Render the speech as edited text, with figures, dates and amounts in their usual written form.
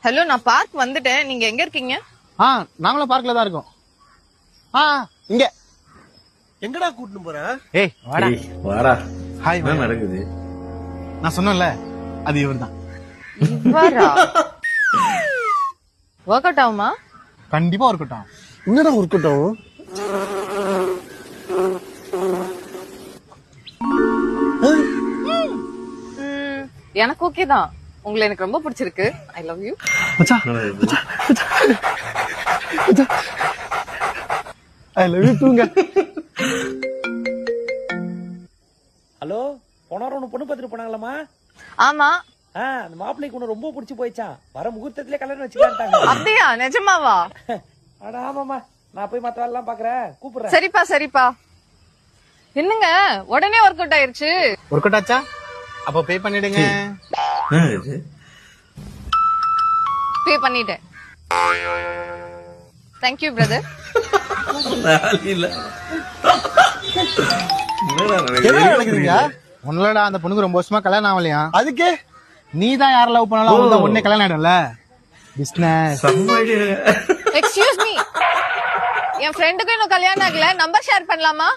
Hello, நான் park வந்துட்டேன். நீங்க எங்க இருக்கீங்க? நாங்களும் பார்க்ல தான் இருக்கோம். இங்க எங்கடா கூட்டிட்டு போற? ஏய் வாடா. வாடா. ஹாய். என்ன நடக்குது? நான் சொன்னேன்ல, அது இவர்தான். இவரா? ஒர்க் அவுட் ஆகுமா? கண்டிப்பா இருக்கட்டும். என்னடா இருக்கட்டும்? எனக்கு ஓகே தான். உங்களை எனக்கு ரொம்ப பிடிச்சிருக்கு. I love you. மச்சான். ஐ லவ் யூ டூங்க. ஹலோ, போன வாரம் ஒண்ணு பொண்ணு பார்த்துட்டு போனாங்களாமா? ஆமா. அந்த மாப்பிள்ளைக்கு ஒண்ணு ரொம்ப பிடிச்சு போயிச்சான். வர முகூர்த்தத்திலே கல்யாணம் வச்சுக்கலான்ட்டாங்க. அப்படியா? நிஜமாவா? அட ஆமாமா, நான் போய் மத்த வேலைலாம் பாக்குறேன், கூப்பிடுறேன். சரிப்பா சரிப்பா. என்னங்க உடனே ஒர்க் அவுட் ஆயிருச்சு? ஒர்க் அவுட் ஆச்சா? அப்ப பே பண்ணிடுங்க. பே பண்ணிட்டேன். Thank you brother. என்ன நடக்குதுங்க? உன்னலடா அந்த பொண்ணுக்கு ரொம்ப வருஷமா கல்யாணம் ஆகலையா? அதுக்கு நீ தான் யார லவ் பண்ணாலும் அவங்க தான் உடனே கல்யாணம் ஆயிடும்ல. பிசினஸ். எக்ஸ்கியூஸ் மீ, என் ஃப்ரெண்டுக்கு இன்னும் கல்யாணம் ஆகல. நம்பர் ஷேர் பண்ணலாமா?